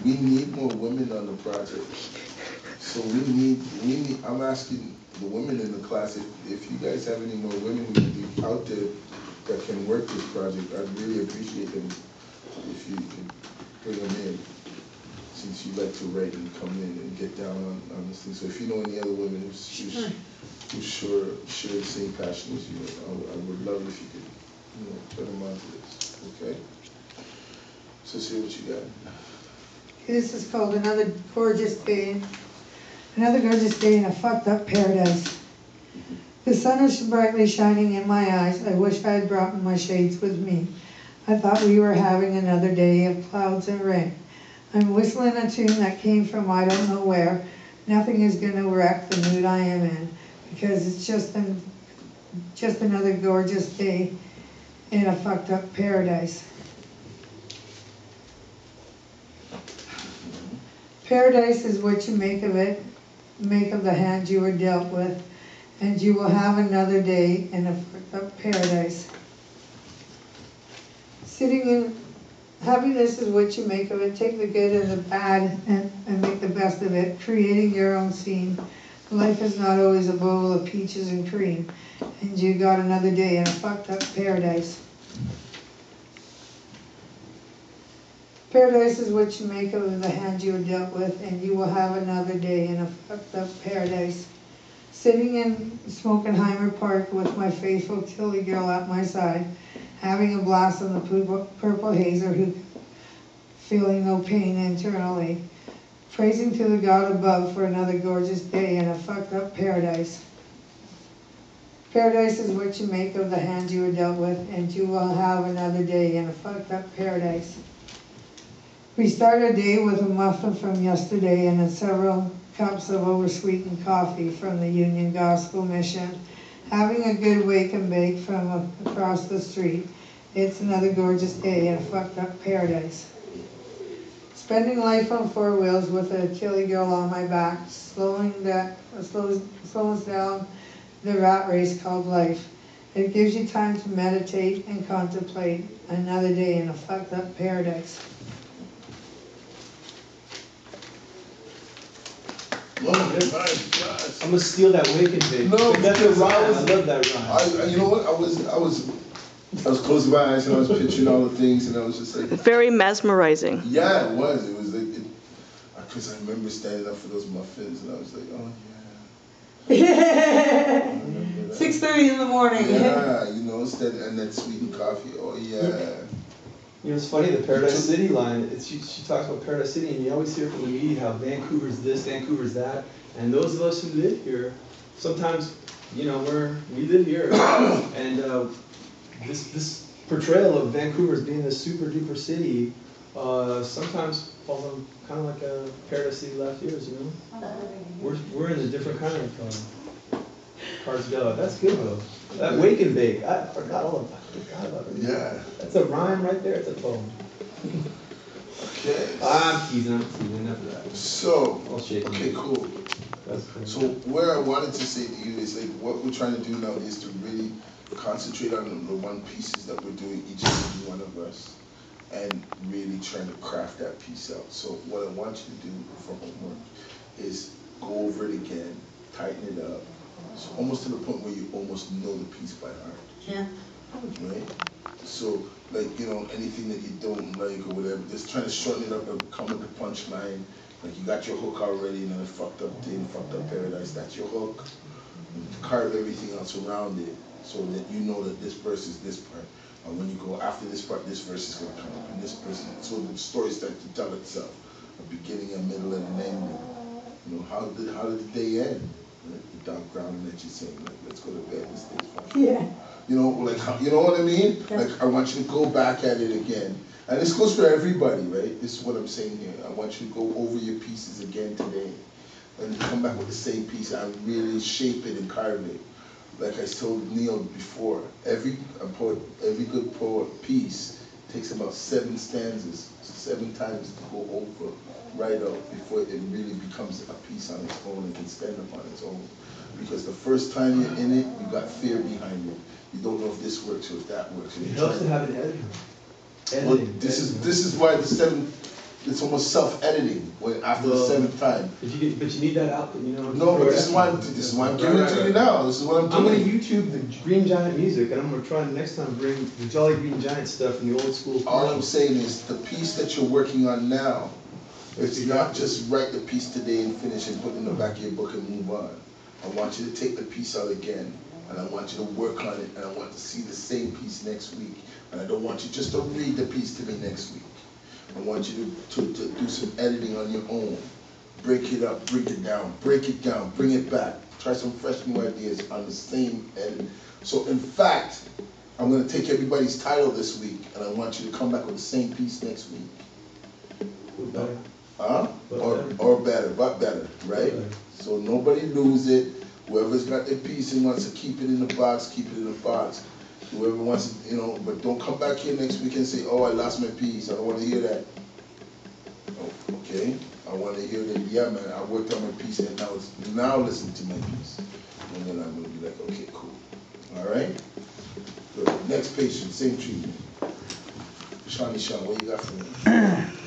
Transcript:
we need more women on the project. So we need, I'm asking the women in the class, if you guys have any more women who can be out there that can work this project, I'd really appreciate them if you could bring them in, since you like to write and come in and get down on this thing. So if you know any other women who share the same passion as you, I would love if you could, put them onto this, okay? So see what you got. This is called Another Gorgeous Day. Another gorgeous day in a fucked up paradise. The sun is brightly shining in my eyes. I wish I had brought my shades with me. I thought we were having another day of clouds and rain. I'm whistling a tune that came from I don't know where. Nothing is going to wreck the mood I am in, because it's just another gorgeous day in a fucked up paradise. Paradise is what you make of it, make of the hand you were dealt with, and you will have another day in a fucked up paradise. Happiness is what you make of it. Take the good and the bad and make the best of it, creating your own scene. Life is not always a bowl of peaches and cream, and you got another day in a fucked up paradise. Paradise is what you make of the hand you were dealt with, and you will have another day in a fucked up paradise. Sitting in Smokenheimer Park with my faithful Tilly girl at my side, having a blast on the purple hazer, who feeling no pain internally, praising to the God above for another gorgeous day in a fucked up paradise. Paradise is what you make of the hand you were dealt with, and you will have another day in a fucked up paradise. We start our day with a muffin from yesterday and several cups of oversweetened coffee from the Union Gospel Mission. Having a good wake and bake from across the street. It's another gorgeous day in a fucked up paradise. Spending life on four wheels with a chilly girl on my back, slows down the rat race called life. It gives you time to meditate and contemplate another day in a fucked up paradise. Nice. I'm gonna steal that wake and bake. No, that's a rhyme. I love that rhyme. You know what? I was closing my eyes and I was picturing all the things, and I was just like, very mesmerizing. Yeah, it was. It was like, because I remember standing up for those muffins, and I was like, oh yeah. 6:30 in the morning. Yeah, and that sweetened coffee. Oh yeah. It's funny, the Paradise City line, she talks about Paradise City, and you always hear from the media how Vancouver's this, Vancouver's that, and those of us who live here, sometimes, we live here, and this portrayal of Vancouver as being this super duper city, sometimes falls on kind of like a Paradise City last year's, We're in a different kind of parts of it. That's good though. That wake and bake, I forgot about it. Yeah. That's a rhyme right there. It's a poem. Okay. I'm teasing after that. So, okay, cool. That's cool. So where I wanted to say to you is like what we're trying to do now is to really concentrate on the one pieces that we're doing, each and every one of us, and really trying to craft that piece out. So what I want you to do for homework is go over it again, tighten it up, so almost to the point where you almost know the piece by heart. Yeah. Right? So, like, anything that you don't like or whatever, just trying to shorten it up and come with the punchline. Like, you got your hook already, and then a fucked up day, fucked up paradise, that's your hook. Carve everything else around it so that you know that this verse is this part. And when you go after this part, this verse is going to come up, and this person, so the story starts to tell itself. A beginning, a middle, and an ending. How did the day end? Right? The dog growling at you saying, like, let's go to bed, this thing's fine. Yeah. You know what I mean? Yeah. Like, I want you to go back at it again. And this goes for everybody, right? This is what I'm saying here. I want you to go over your pieces again today. And come back with the same piece and really shape it and carve it. Like I told Neil before, every good poet piece takes about 7 stanzas, 7 times to go over, right out, before it really becomes a piece on its own and can stand up on its own. Because the first time you're in it, you got fear behind it. You don't know if this works or if that works. It helps to have an editor. Well, this is why the 7 it's almost self-editing when after the Well, 7th time. But you need that output, you know. No, but for this is why I'm giving it to you now. This is what I'm I'm gonna doing. YouTube the Green Giant music, and I'm gonna try next time bring the Jolly Green Giant stuff from the old school. All I'm commercials. saying is the piece that you're working on now, it's not just write the piece today and finish and put it in the back of your book and move on. I want you to take the piece out again, and I want you to work on it, and I want to see the same piece next week. And I don't want you just to read the piece to me next week. I want you to do some editing on your own. Break it up, break it down, bring it back. Try some fresh new ideas on the same edit. So in fact, I'm gonna take everybody's title this week, and I want you to come back with the same piece next week. Better. Huh? But better, right? Better. So nobody lose it. Whoever's got their piece and wants to keep it in the box, keep it in the box. Whoever wants to, but don't come back here next week and say, oh, I lost my piece. I don't want to hear that. Oh, okay? I want to hear that, yeah, man, I worked on my piece and now listen to my piece. And then I'm going to be like, okay, cool. All right? Good. Next patient, same treatment. Shawnee Sean, what you got for me?